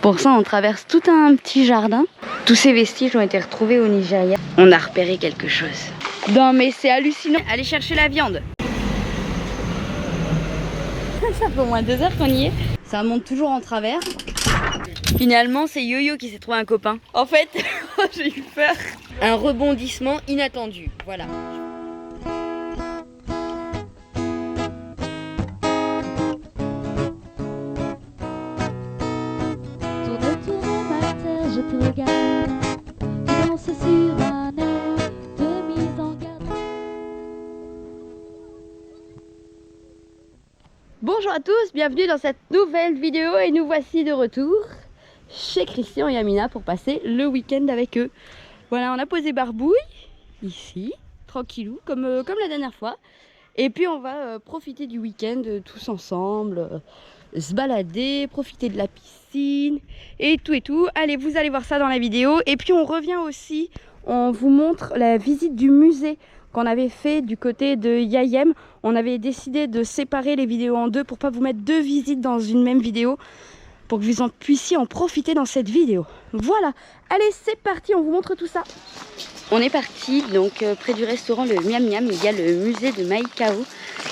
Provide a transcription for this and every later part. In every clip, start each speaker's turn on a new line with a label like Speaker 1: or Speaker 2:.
Speaker 1: Pour ça, on traverse tout un petit jardin. Tous ces vestiges ont été retrouvés au Nigeria. On a repéré quelque chose. Non mais c'est hallucinant. Allez chercher la viande. Ça fait au moins 2 heures qu'on y est. Ça monte toujours en travers. Finalement, c'est Yo-Yo qui s'est trouvé un copain. En fait, j'ai eu peur. Un rebondissement inattendu. Voilà.
Speaker 2: Je te regarde, tu danses sur un air de mise en garde.
Speaker 1: Bonjour à tous, bienvenue dans cette nouvelle vidéo et nous voici de retour chez Christian et Amina pour passer le week-end avec eux. Voilà, on a posé Barbouille ici, tranquillou, comme la dernière fois. Et puis on va profiter du week-end tous ensemble, se balader, profiter de la piscine et tout et tout. Allez, vous allez voir ça dans la vidéo. Et puis on revient aussi, on vous montre la visite du musée qu'on avait fait du côté de Yayem. On avait décidé de séparer les vidéos en deux pour pas vous mettre 2 visites dans une même vidéo, pour que vous en puissiez en profiter dans cette vidéo. Voilà, allez c'est parti, on vous montre tout ça. On est parti donc près du restaurant le Miam Miam, il y a le musée de Maïkao.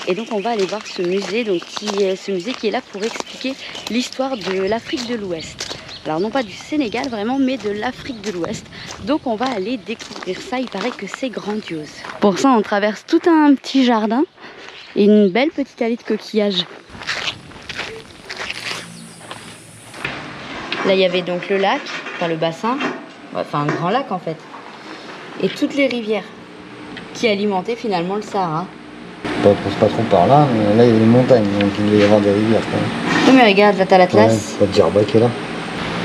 Speaker 1: Et donc on va aller voir ce musée, donc ce musée qui est là pour expliquer l'histoire de l'Afrique de l'Ouest. Alors non pas du Sénégal vraiment, mais de l'Afrique de l'Ouest. Donc on va aller découvrir ça, il paraît que c'est grandiose. Pour ça on traverse tout un petit jardin et une belle petite allée de coquillages. Là il y avait donc le lac, enfin le bassin, enfin un grand lac en fait. Et toutes les rivières qui alimentaient finalement le Sahara.
Speaker 3: On passe pas trop par là, mais là il y a des montagnes, donc il doit y avoir des rivières quand même.
Speaker 1: Non mais regarde, là t'as l'Atlas.
Speaker 3: Ouais, Djerba qui est là.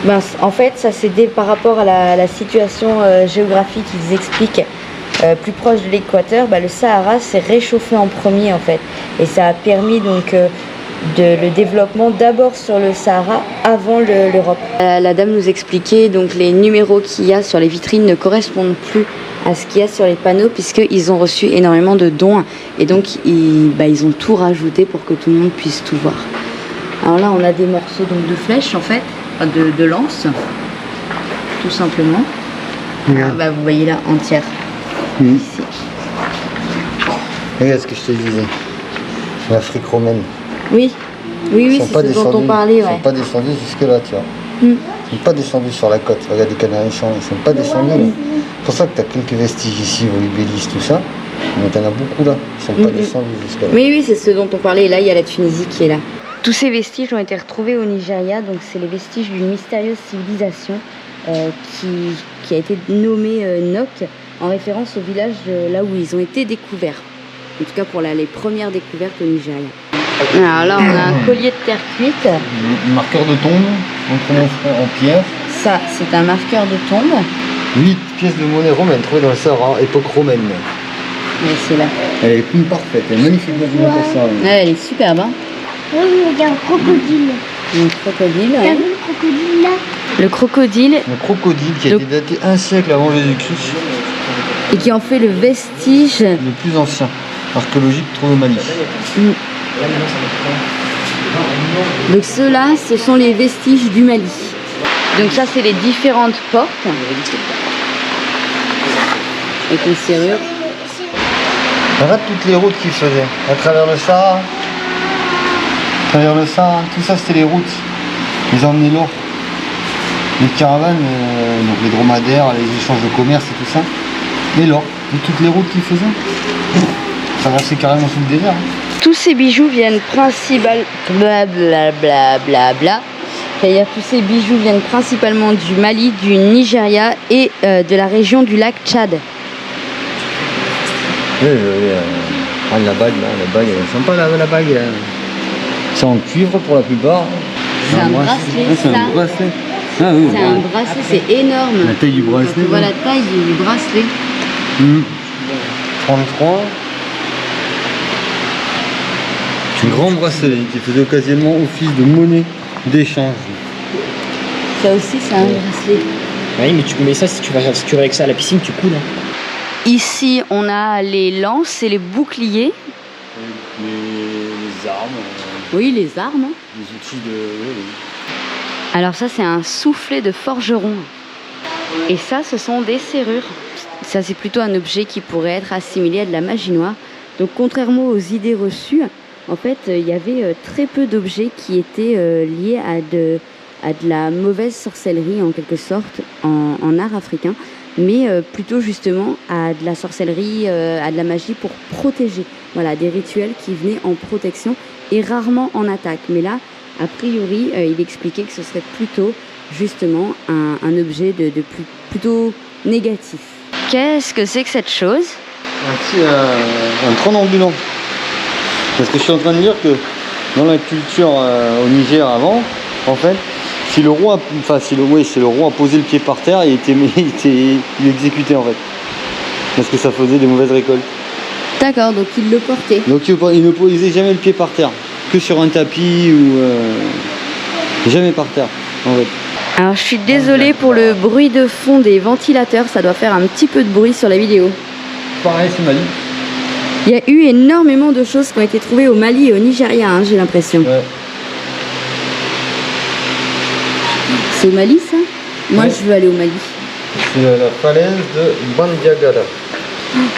Speaker 1: Ben, en fait, ça c'est par rapport à la situation géographique qu'ils expliquent. Plus proche de l'équateur, le Sahara s'est réchauffé en premier en fait. Et ça a permis donc le développement d'abord sur le Sahara avant l'Europe. La dame nous expliquait donc les numéros qu'il y a sur les vitrines ne correspondent plus à ce qu'il y a sur les panneaux puisqu'ils ont reçu énormément de dons et donc ils ont tout rajouté pour que tout le monde puisse tout voir. Alors là on a des morceaux donc, de flèches en fait, de lances, tout simplement. Vous voyez là entière. Ici.
Speaker 3: Regarde ce que je te disais, l'Afrique romaine.
Speaker 1: Oui, c'est ce dont on parlait.
Speaker 3: Ils ne sont pas descendus jusque là, tu vois. Ils ne sont pas descendus sur la côte. Regarde les Canaries, ils ne sont pas descendus. C'est pour ça que tu as quelques vestiges ici, au Libélis, tout ça. Mais tu en as beaucoup là. Ils ne sont pas descendus jusque là.
Speaker 1: Oui, c'est ce dont on parlait. Et là, il y a la Tunisie qui est là. Tous ces vestiges ont été retrouvés au Nigeria. Donc, c'est les vestiges d'une mystérieuse civilisation qui a été nommée Nok, en référence au village là où ils ont été découverts. En tout cas, pour les premières découvertes au Nigeria. Alors là, on a un collier de terre cuite.
Speaker 3: Un marqueur de tombe en pierre.
Speaker 1: Ça, c'est un marqueur de tombe.
Speaker 3: 8 pièces de monnaie romaine trouvées dans le Sahara, époque romaine.
Speaker 1: Mais c'est là.
Speaker 3: Elle est plus parfaite, elle est magnifiquement pour ça.
Speaker 1: Ouais, elle est superbe. Hein.
Speaker 2: Oui, il y a un crocodile.
Speaker 1: Un crocodile,
Speaker 2: T'as vu le crocodile là?
Speaker 1: Le crocodile.
Speaker 3: Le crocodile qui a été daté 1 siècle avant Jésus-Christ.
Speaker 1: Et qui en fait le vestige
Speaker 3: le plus ancien archéologique trouvé au Mali.
Speaker 1: Donc ceux-là, ce sont les vestiges du Mali. Donc ça, c'est les différentes portes. Avec une serrure.
Speaker 3: Regarde toutes les routes qu'ils faisaient à travers le Sahara. Tout ça c'était les routes. Ils emmenaient l'or. Les caravanes, donc les dromadaires, les échanges de commerce et tout ça. Et l'or. Et toutes les routes qu'ils faisaient. Traverser carrément sous le désert.
Speaker 1: Tous ces bijoux viennent principalement c'est-à-dire tous ces bijoux viennent principalement du Mali, du Nigeria et de la région du lac Tchad.
Speaker 3: Oui, la bague là, elle est sympa la bague. Là. C'est en cuivre pour la plupart.
Speaker 1: C'est un bracelet,
Speaker 3: c'est un bracelet. Ah, oui,
Speaker 1: c'est un bracelet, c'est énorme.
Speaker 3: La taille du bracelet.
Speaker 1: On voit la taille du bracelet.
Speaker 3: 33. Un grand bracelet qui faisait occasionnellement office de monnaie d'échange.
Speaker 1: Ça aussi, c'est un bracelet.
Speaker 4: Oui, mais tu mets ça si tu vas avec ça à la piscine, tu coules. Hein.
Speaker 1: Ici, on a les lances et les boucliers.
Speaker 3: Les armes.
Speaker 1: Oui, les armes.
Speaker 3: Les outils de...
Speaker 1: Alors ça, c'est un soufflet de forgeron. Et ça, ce sont des serrures. Ça, c'est plutôt un objet qui pourrait être assimilé à de la magie noire. Donc, contrairement aux idées reçues, en fait, il y avait très peu d'objets qui étaient liés à de la mauvaise sorcellerie, en quelque sorte, en art africain, mais plutôt justement à de la sorcellerie, à de la magie pour protéger. Voilà, des rituels qui venaient en protection et rarement en attaque. Mais là, a priori, il expliquait que ce serait plutôt justement un objet plutôt négatif. Qu'est-ce que c'est que cette chose?
Speaker 3: Un trône ambulant. Parce que je suis en train de dire que dans la culture au Niger avant, en fait, si le roi a posé le pied par terre, il exécutait en fait. Parce que ça faisait des mauvaises récoltes.
Speaker 1: D'accord, donc il le portait.
Speaker 3: Donc il ne posait jamais le pied par terre. Que sur un tapis ou jamais par terre en fait.
Speaker 1: Alors je suis désolée pour le bruit de fond des ventilateurs, ça doit faire un petit peu de bruit sur la vidéo.
Speaker 3: Pareil, c'est Mali.
Speaker 1: Il y a eu énormément de choses qui ont été trouvées au Mali et au Nigeria, hein, j'ai l'impression.
Speaker 3: Ouais.
Speaker 1: C'est au Mali ça? Moi
Speaker 3: Ouais.
Speaker 1: je veux aller au Mali.
Speaker 3: C'est la falaise de Bandiagara.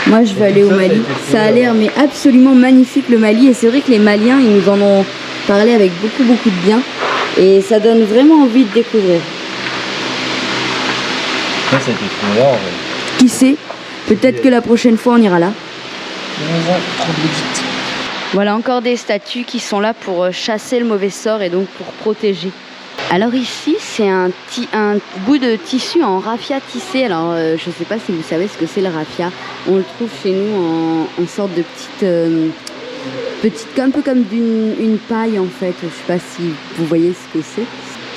Speaker 1: Moi je veux aller au
Speaker 3: ça a
Speaker 1: Mali.
Speaker 3: été trouvé
Speaker 1: Ça a l'air mais absolument magnifique le Mali et c'est vrai que les Maliens ils nous en ont parlé avec beaucoup de bien et ça donne vraiment envie de découvrir.
Speaker 3: Ça a été trouvé là en fait.
Speaker 1: Qui sait? Peut-être que la prochaine fois on ira là. Voilà encore des statues qui sont là pour chasser le mauvais sort et donc pour protéger. Alors ici c'est un bout de tissu en raffia tissé. Alors je ne sais pas si vous savez ce que c'est le raffia. On le trouve chez nous en sorte de petite un peu comme une paille en fait. Je ne sais pas si vous voyez ce que c'est.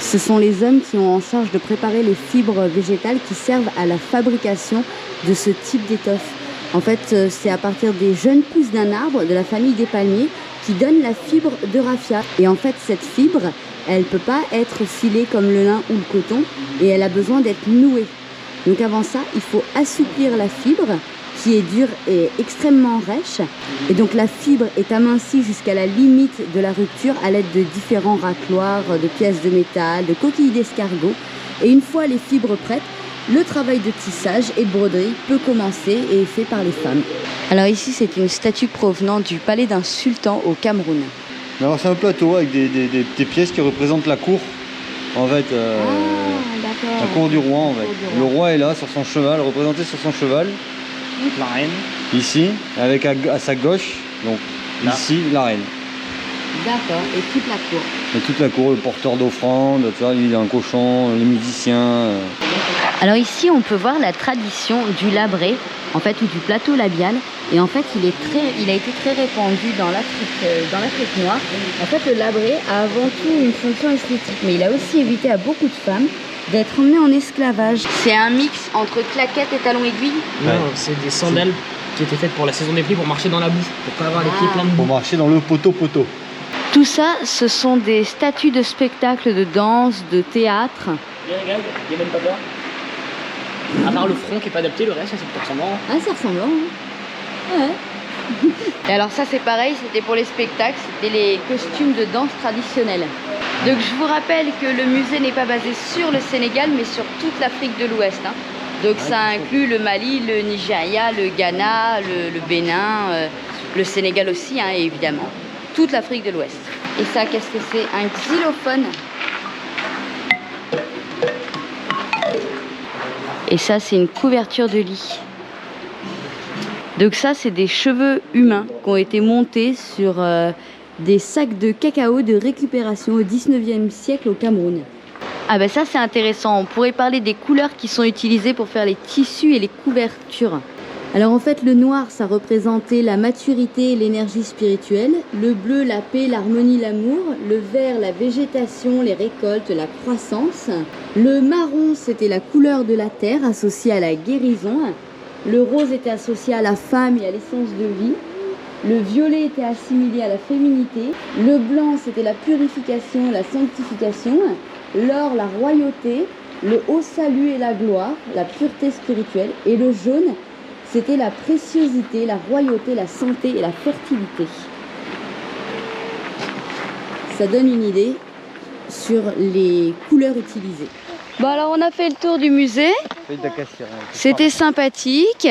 Speaker 1: Ce sont les hommes qui ont en charge de préparer les fibres végétales qui servent à la fabrication de ce type d'étoffe. En fait, c'est à partir des jeunes pousses d'un arbre de la famille des palmiers qui donnent la fibre de raffia. Et en fait, cette fibre, elle ne peut pas être filée comme le lin ou le coton et elle a besoin d'être nouée. Donc avant ça, il faut assouplir la fibre qui est dure et extrêmement rêche. Et donc la fibre est amincie jusqu'à la limite de la rupture à l'aide de différents racloirs, de pièces de métal, de coquilles d'escargot. Et une fois les fibres prêtes, le travail de tissage et de broderie peut commencer et est fait par les femmes. Alors ici, c'est une statue provenant du palais d'un sultan au Cameroun.
Speaker 3: Alors c'est un plateau avec des pièces qui représentent la cour. En fait,
Speaker 1: d'accord.
Speaker 3: la cour du roi en fait. Le roi est là sur son cheval, représenté sur son cheval.
Speaker 4: La reine.
Speaker 3: Ici, avec à sa gauche, donc
Speaker 4: Là.
Speaker 3: ici, la reine.
Speaker 1: D'accord, et toute la cour.
Speaker 3: Et toute la cour, le porteur d'offrande, tu vois, il y a un cochon, les musiciens.
Speaker 1: Alors ici, on peut voir la tradition du labré, en fait, ou du plateau labial. Et en fait, il a été très répandu dans l'Afrique noire. En fait, le labré a avant tout une fonction esthétique, mais il a aussi évité à beaucoup de femmes d'être emmenées en esclavage. C'est un mix entre claquettes et talons aiguilles.
Speaker 4: Non,
Speaker 3: Ouais.
Speaker 4: c'est des sandales qui étaient faites pour la saison des pluies pour marcher dans la boue, pour pas avoir les pieds pleins de
Speaker 3: Pour
Speaker 4: boue.
Speaker 3: marcher dans le poteau-poteau.
Speaker 1: Tout ça, ce sont des statues de spectacle, de danse, de théâtre.
Speaker 4: Regarde, il n'y a même pas peur. À part le front qui est pas adapté, le reste, ça, c'est plutôt ressemblant.
Speaker 1: Ah, c'est ressemblant. Hein. Ouais. Et alors ça, c'est pareil, c'était pour les spectacles, c'était les costumes de danse traditionnels. Donc je vous rappelle que le musée n'est pas basé sur le Sénégal, mais sur toute l'Afrique de l'Ouest. Hein. Donc ça inclut le Mali, le Nigeria, le Ghana, le Bénin, le Sénégal aussi, hein, évidemment. Toute l'Afrique de l'Ouest. Et ça, qu'est-ce que c'est? Un xylophone. Et ça, c'est une couverture de lit. Donc ça, c'est des cheveux humains qui ont été montés sur des sacs de cacao de récupération au 19e siècle au Cameroun. Ah ben ça, c'est intéressant. On pourrait parler des couleurs qui sont utilisées pour faire les tissus et les couvertures. Alors en fait, le noir, ça représentait la maturité et l'énergie spirituelle. Le bleu, la paix, l'harmonie, l'amour. Le vert, la végétation, les récoltes, la croissance. Le marron, c'était la couleur de la terre associée à la guérison. Le rose était associé à la femme et à l'essence de vie. Le violet était assimilé à la féminité. Le blanc, c'était la purification, la sanctification. L'or, la royauté. Le haut salut et la gloire, la pureté spirituelle. Et le jaune, c'était la préciosité, la royauté, la santé et la fertilité. Ça donne une idée. sur les couleurs utilisées. Bon alors on a fait le tour du musée, c'était sympathique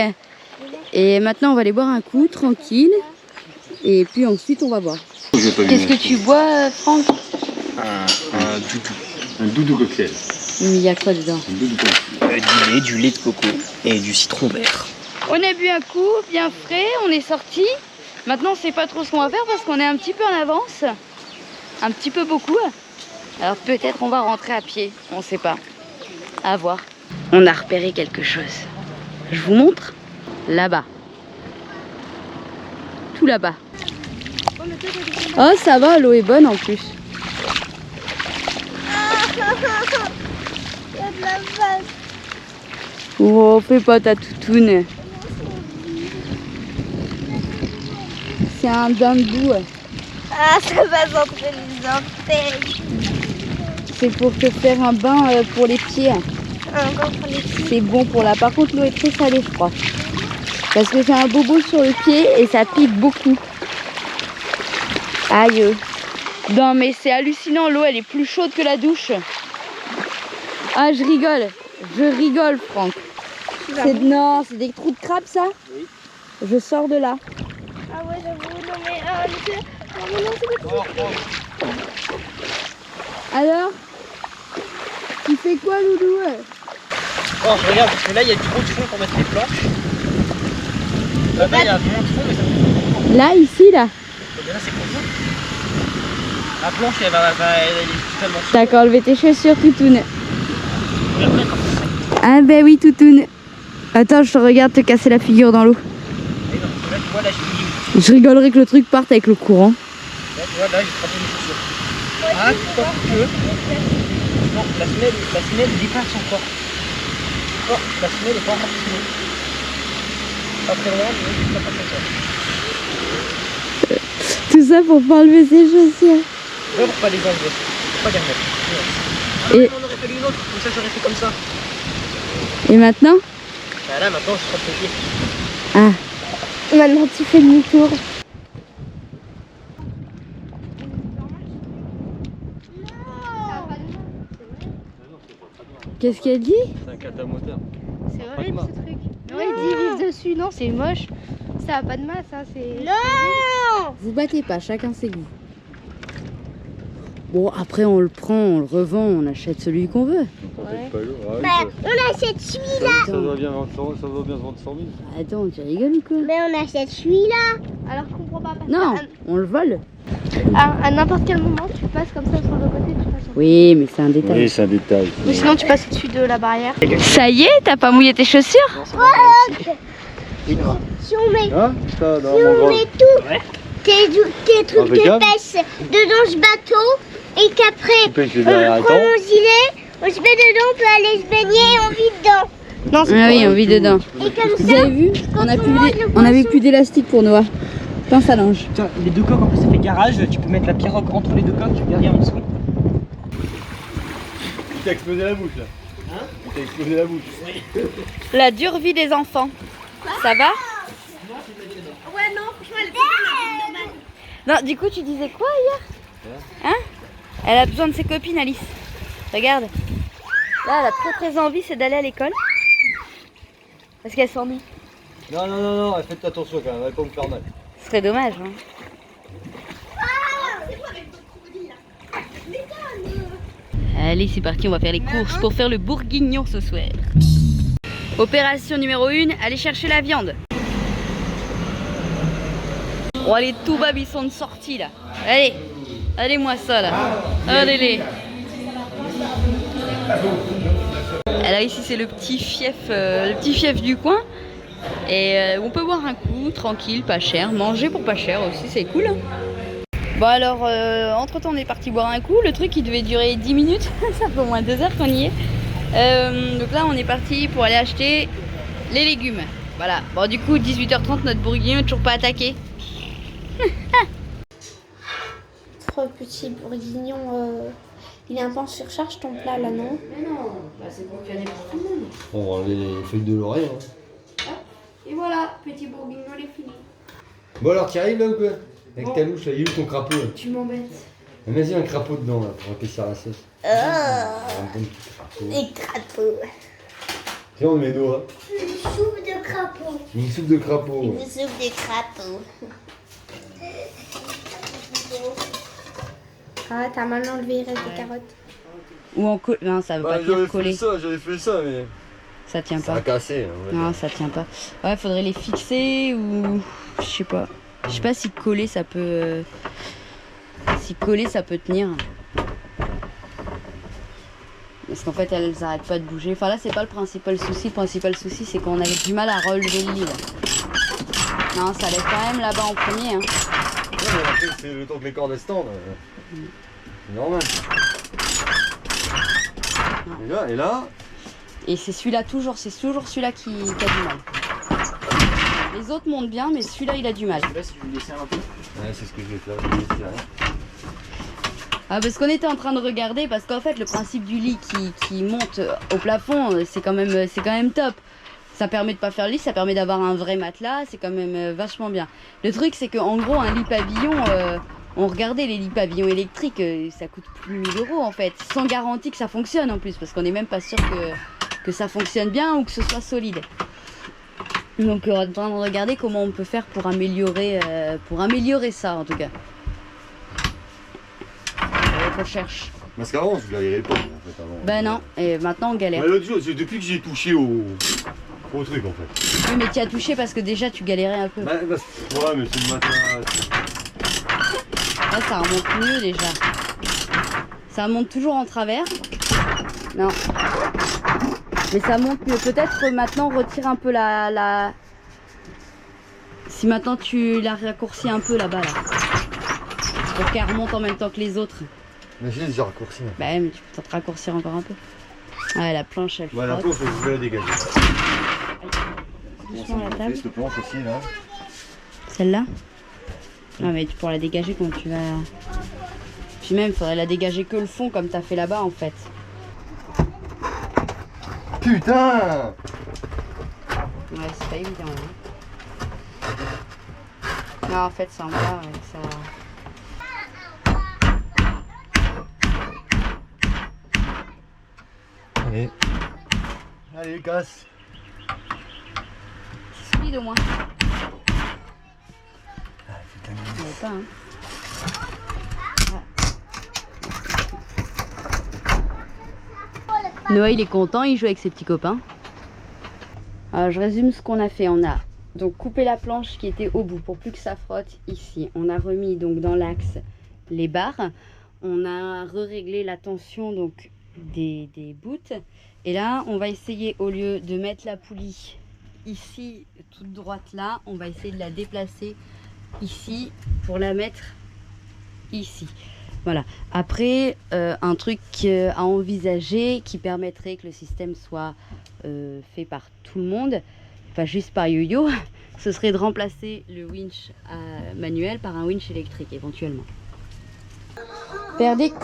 Speaker 1: et maintenant on va aller boire un coup tranquille et puis ensuite on va voir. Qu'est-ce que tu bois Franck?
Speaker 3: Un doudou cocktail.
Speaker 1: Il y a quoi dedans?
Speaker 4: Du lait de coco et du citron vert.
Speaker 1: On a bu un coup bien frais, on est sorti. Maintenant on sait pas trop ce qu'on va faire parce qu'on est un petit peu en avance, un petit peu beaucoup. Alors peut-être on va rentrer à pied, on sait pas. À voir. On a repéré quelque chose. Je vous montre. Là-bas. Tout là-bas. Oh ça va, l'eau est bonne en plus. Oh, fais pas ta toutoune. C'est un bambou.
Speaker 5: Ah, ça va rentrer les orteils.
Speaker 1: C'est pour te faire un bain pour les pieds.
Speaker 5: Encore pour les pieds.
Speaker 1: C'est bon pour là. Par contre, l'eau est très salée, je crois. Parce que c'est un bobo sur le pied et ça pique beaucoup. Aïe. Non, mais c'est hallucinant. L'eau, elle est plus chaude que la douche. Ah, je rigole. Je rigole, Franck. Non, c'est des trous de crabe, ça? Oui. Je sors de là.
Speaker 5: Ah ouais, j'avoue. Non, mais c'est pas tout.
Speaker 1: Alors? Tu fais quoi, Loulou?
Speaker 4: Oh, je regarde parce que là il y a trop de fond pour mettre les planches. Là-bas il y a moins de fond, mais ça fait
Speaker 1: Là, ici, là.
Speaker 4: là c'est pour vous. La planche elle est totalement sous.
Speaker 1: T'as qu'à enlever tes chaussures, Toutoune.
Speaker 4: Je vais remettre.
Speaker 1: Ah ben oui, Toutoune. Attends, je te regarde te casser la figure dans l'eau.
Speaker 4: Et donc, là tu vois, là j'ai mis.
Speaker 1: Je rigolerais que le truc parte avec le courant.
Speaker 4: Là tu vois, là j'ai trempé mes chaussures. Ah, que. Non, la semelle dépasse encore. Oh, la semelle est pas encore finie. Pas très loin, mais ça passe encore.
Speaker 1: Tout ça pour pas enlever ses chaussures.
Speaker 4: Ouais, pour pas les enlever. Faut pas les remettre. Ah,
Speaker 1: Et-
Speaker 4: on aurait fallu une autre, comme ça j'aurais fait comme ça.
Speaker 1: Et maintenant?
Speaker 4: Bah là maintenant je trempe les pieds.
Speaker 1: Ah.
Speaker 5: Maintenant, tu fais demi-tour.
Speaker 1: Qu'est-ce qu'elle dit?
Speaker 3: C'est un catamoteur.
Speaker 5: C'est horrible ce truc. Ouais, dis vivre dessus. Non, c'est moche. Ça a pas de masse, hein. C'est. Non!
Speaker 1: Vous battez pas, chacun ses goûts. Bon, après on le prend, on le revend, on achète celui qu'on veut.
Speaker 5: Bah, on achète celui-là.
Speaker 3: Ça doit bien se vendre 100 000.
Speaker 1: Attends, tu rigoles ou quoi?
Speaker 5: Mais on achète celui-là. Alors je comprends pas. Parce
Speaker 1: Non,
Speaker 5: qu'à-
Speaker 1: on le vole.
Speaker 5: à n'importe quel moment, tu passes comme ça sur le côté. Tu passes
Speaker 1: Oui, mais c'est un détail.
Speaker 3: Oui, c'est un détail.
Speaker 5: Ou sinon, tu passes au-dessus de la barrière.
Speaker 1: Ça y est, t'as pas mouillé tes chaussures?
Speaker 4: Non, c'est bon, on va
Speaker 5: Si on met,
Speaker 3: Hein ça, non,
Speaker 5: si on met tout,
Speaker 4: Ouais.
Speaker 5: tes trucs de
Speaker 3: Impeccable.
Speaker 5: pêche dedans ce bateau et qu'après
Speaker 3: pêches derrière un
Speaker 5: on prend
Speaker 3: temps.
Speaker 5: mon gilet, on se met dedans, on peut aller se baigner et on vit dedans. Non,
Speaker 1: Ah oui, on vit dedans.
Speaker 5: Et comme
Speaker 1: Vous
Speaker 5: ça,
Speaker 1: avez vu?
Speaker 5: quand
Speaker 1: On a
Speaker 5: tout
Speaker 1: plus
Speaker 5: le monde
Speaker 1: d'é-
Speaker 5: le
Speaker 1: on avait
Speaker 5: boisson-
Speaker 1: plus d'élastique pour Noah. Pince à linge.
Speaker 4: Putain, les deux coques en plus ça fait garage, tu peux mettre la pirogue entre les deux coques, tu peux rien en dessous.
Speaker 3: Il t'a explosé la bouche là.
Speaker 4: Hein?
Speaker 3: Il t'a explosé la bouche.
Speaker 1: La dure vie des enfants. Ça va?
Speaker 5: Ouais, non, franchement, elle est
Speaker 1: Non, du coup, tu disais quoi hier? Hein? Elle a besoin de ses copines, Alice. Regarde. Là, elle a très très envie, c'est d'aller à l'école. Parce qu'elle s'ennuie.
Speaker 3: Non, faites attention quand même, elle va pas me faire mal.
Speaker 1: Ce serait dommage, hein. Allez, c'est parti, on va faire les courses pour faire le bourguignon ce soir. Opération numéro 1, aller chercher la viande. Oh, allez, tout bab, ils sont de sortie là. Allez, allez-moi ça là. Allez-les. Alors ici c'est le petit fief du coin. Et on peut boire un coup, tranquille, pas cher. Manger pour pas cher aussi, c'est cool. Hein. Bon alors, entre temps on est parti boire un coup. Le truc il devait durer 10 minutes. Ça fait au moins 2 heures qu'on y est. Donc là on est parti pour aller acheter les légumes. Voilà. Bon du coup 18h30 notre bourguignon est toujours pas attaqué.
Speaker 5: Trop petit bourguignon. Il est un peu en surcharge ton plat là, non?
Speaker 1: Mais non, bah, c'est pour qu'il y en ait pour tout le monde.
Speaker 3: On va enlever les feuilles de l'oreille. Hein.
Speaker 1: Et voilà, petit bourguignon il est fini.
Speaker 3: Bon alors tu arrives là ou quoi? Avec ta louche là, il est où ton crapaud là?
Speaker 1: Tu m'embêtes.
Speaker 3: Vas-y, un crapaud dedans là, pour épaissir la sauce. Un bon petit crapaud.
Speaker 6: Les crapauds.
Speaker 3: Tiens, on met doigts.
Speaker 6: Une soupe de crapaud.
Speaker 3: Une soupe de crapaud.
Speaker 6: Une soupe de crapaud.
Speaker 5: Ah, t'as mal enlevé, il reste des carottes.
Speaker 1: Ou en coller. Non, ça veut pas tenir coller.
Speaker 3: j'avais fait ça, mais
Speaker 1: Ça tient
Speaker 3: ça
Speaker 1: pas.
Speaker 3: a cassé. Hein,
Speaker 1: Non, ça tient pas. Ouais, faudrait les fixer ou. Je sais pas. Je sais pas si coller ça peut. Si coller ça peut tenir. Parce qu'en fait elles arrêtent pas de bouger. Enfin là c'est pas le principal souci. Le principal souci c'est qu'on avait du mal à relever le lit là. Non, ça laisse quand même là-bas en premier. Hein.
Speaker 3: Ouais, mais après, c'est le temps que les cordes descendent. C'est normal. Et là.
Speaker 1: Et c'est celui-là toujours, c'est toujours celui-là qui a du mal. Les autres montent bien, mais celui-là il a du mal.
Speaker 4: Là, si je lui laissais un peu.
Speaker 3: Ouais, c'est ce que je vais faire. Je vais laisser rien.
Speaker 1: Ah, parce qu'on était en train de regarder, parce qu'en fait le principe du lit qui monte au plafond, c'est quand même top. Ça permet de pas faire le lit, ça permet d'avoir un vrai matelas, c'est quand même vachement bien. Le truc c'est qu'en gros un lit pavillon, on regardait les lits pavillons électriques, ça coûte plus 1000 € en fait, sans garantie que ça fonctionne en plus, parce qu'on n'est même pas sûr que ça fonctionne bien ou que ce soit solide. Donc on est en train de regarder comment on peut faire pour améliorer ça en tout cas. On cherche.
Speaker 3: Parce qu'avant, je galérais pas en fait. Avant.
Speaker 1: Ben non, et maintenant on galère.
Speaker 3: Ouais, l'autre jour, c'est depuis que j'ai touché au truc en fait.
Speaker 1: Oui, mais tu as touché parce que déjà tu galérais un peu.
Speaker 3: Ouais, mais c'est le matelas.
Speaker 1: Là ça remonte mieux déjà. Ça monte toujours en travers. Non. Mais ça monte mieux. Peut-être maintenant retire un peu la... Si maintenant tu la raccourcis un peu là-bas là. Pour qu'elle remonte en même temps que les autres.
Speaker 3: Mais j'ai déjà raccourci.
Speaker 1: Bah ouais, mais tu peux peut-être raccourcir encore un peu. Ouais, la planche elle
Speaker 3: Ouais, la
Speaker 1: frotte.
Speaker 3: planche, je vais la dégager.
Speaker 1: Doucement la table.
Speaker 3: Cette planche aussi là.
Speaker 1: Celle-là? Ah mais tu pourras la dégager quand tu vas... Puis même, il faudrait la dégager que le fond comme tu as fait là-bas en fait.
Speaker 3: Putain!
Speaker 1: Ouais, c'est pas évident là. Non, en fait, c'est en bas, ouais, ça...
Speaker 3: Allez. Allez, casse.
Speaker 1: C'est solide au moins.
Speaker 3: Ah, putain.
Speaker 1: Il n'y avait pas, hein. Noah il est content, il joue avec ses petits copains. Alors je résume ce qu'on a fait. On a donc coupé la planche qui était au bout pour plus que ça frotte ici. On a remis donc dans l'axe les barres. On a réglé la tension donc des bouts. Et là on va essayer, au lieu de mettre la poulie ici toute droite là, on va essayer de la déplacer ici pour la mettre ici. Voilà. Après, un truc à envisager qui permettrait que le système soit fait par tout le monde, pas juste par Yo-Yo, ce serait de remplacer le winch manuel par un winch électrique éventuellement. Verdict,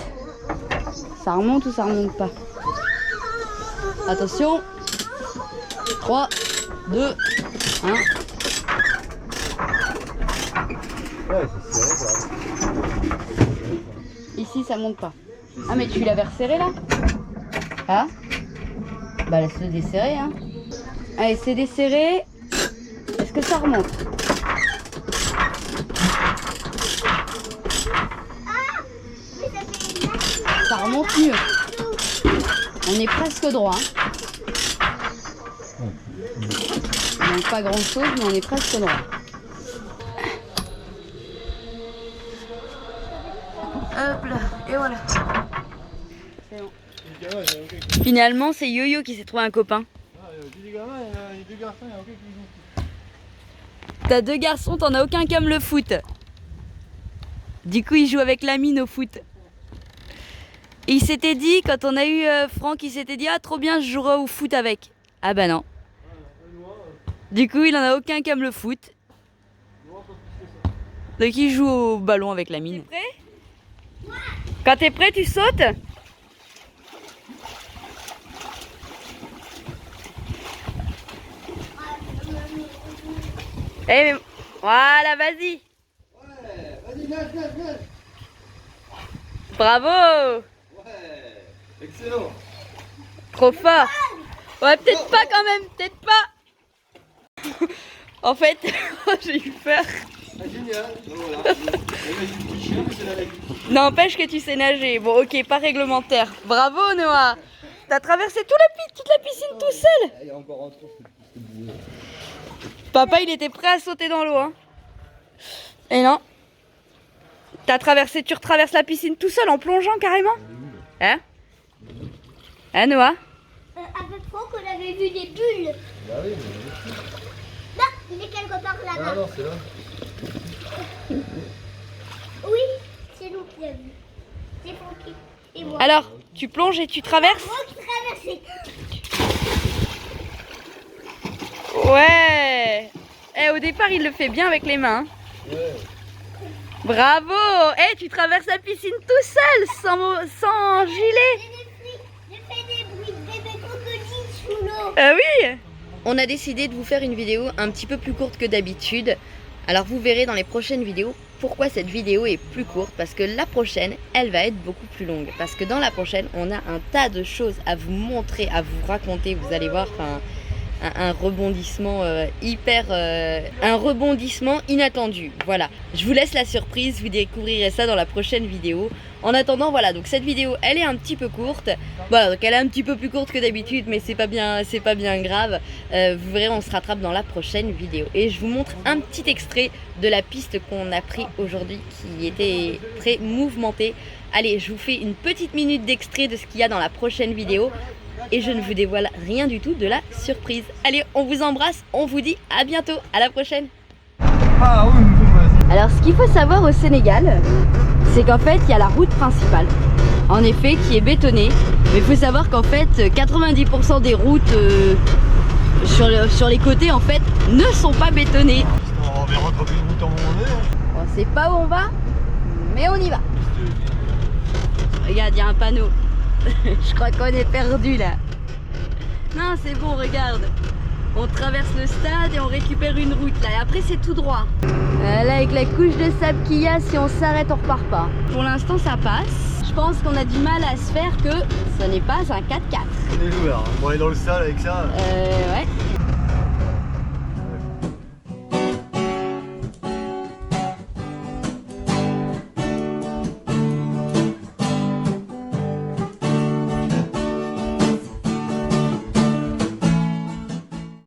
Speaker 1: ça remonte ou ça remonte pas? Attention, 3, 2, 1.
Speaker 3: Ouais, c'est serré ça.
Speaker 1: Ici ça monte pas. Ah mais tu l'avais resserré là? Ah? Bah laisse-le desserrer hein. Allez c'est desserré. Est-ce que ça remonte? Ça remonte mieux. On est presque droit. Hein. Il manque pas grand chose mais on est presque droit. Hop là, et voilà. C'est bon. Finalement, c'est Yo-Yo qui s'est trouvé un copain. T'as 2 garçons, t'en as aucun qui aime le foot. Du coup, il joue avec la mine au foot. Et il s'était dit, quand on a eu Franck, il s'était dit, ah trop bien, je jouerai au foot avec. Ah bah non. Du coup, il en a aucun qui aime le foot. Donc il joue au ballon avec la mine. T'es prêt ? Quand t'es prêt, tu sautes. Eh, voilà, vas-y.
Speaker 3: Ouais, vas-y, nage.
Speaker 1: Bravo!
Speaker 3: Ouais, excellent.
Speaker 1: Trop fort! Ouais, peut-être pas quand même, peut-être pas! En fait, j'ai eu peur.
Speaker 3: Ah, génial. Voilà. C'est la règle.
Speaker 1: N'empêche que tu sais nager. Bon, ok, pas réglementaire. Bravo, Noah! T'as traversé toute la piscine tout seul!
Speaker 3: Il y a encore un tour.
Speaker 1: Papa, il était prêt à sauter dans l'eau, hein. Et non. Tu retraverses la piscine tout seul en plongeant carrément? Hein? Hein, Noah?
Speaker 6: Avec Franck, on avait vu des bulles.
Speaker 3: Bah oui,
Speaker 6: Là, il est quelque part
Speaker 3: mais...
Speaker 6: là-bas.
Speaker 3: Ah non, c'est là.
Speaker 6: Oui, c'est nous qui l'avons vu. C'est Franck et moi.
Speaker 1: Alors, tu plonges et tu traverses?
Speaker 6: Moi qui traversais.
Speaker 1: Ouais. Eh, au départ, il le fait bien avec les mains.
Speaker 3: Ouais.
Speaker 1: Bravo. Eh, tu traverses la piscine tout seul, sans gilet.
Speaker 6: J'ai fait des bruits de bébé crocodile sous l'eau.
Speaker 1: Ah oui. On a décidé de vous faire une vidéo un petit peu plus courte que d'habitude. Alors vous verrez dans les prochaines vidéos pourquoi cette vidéo est plus courte. Parce que la prochaine, elle va être beaucoup plus longue. Parce que dans la prochaine, on a un tas de choses à vous montrer, à vous raconter. Vous allez voir, un rebondissement un rebondissement inattendu. Voilà, je vous laisse la surprise, vous découvrirez ça dans la prochaine vidéo. En attendant, voilà, donc cette vidéo elle est un petit peu courte. Voilà, donc elle est un petit peu plus courte que d'habitude, mais c'est pas bien grave. Vous verrez, on se rattrape dans la prochaine vidéo. Et je vous montre un petit extrait de la piste qu'on a pris aujourd'hui, qui était très mouvementée. Allez, je vous fais une petite minute d'extrait de ce qu'il y a dans la prochaine vidéo. Et je ne vous dévoile rien du tout de la surprise. Allez, on vous embrasse, on vous dit à bientôt, à la prochaine.
Speaker 3: Ah oui, vas-y.
Speaker 1: Alors ce qu'il faut savoir au Sénégal, c'est qu'en fait il y a la route principale, en effet, qui est bétonnée. Mais il faut savoir qu'en fait 90% des routes sur les côtés en fait ne sont pas bétonnées.
Speaker 3: On verra quand une route en moment donné.
Speaker 1: On sait pas où on va, mais on y va. Regarde, il y a un panneau. Je crois qu'on est perdu là. Non, c'est bon, regarde. On traverse le stade et on récupère une route là. Et après, c'est tout droit. Là, avec la couche de sable qu'il y a, si on s'arrête, on repart pas. Pour l'instant, ça passe. Je pense qu'on a du mal à se faire que ce n'est pas un 4x4.
Speaker 3: On est lourd là. On est dans le sale avec ça.
Speaker 1: Ouais.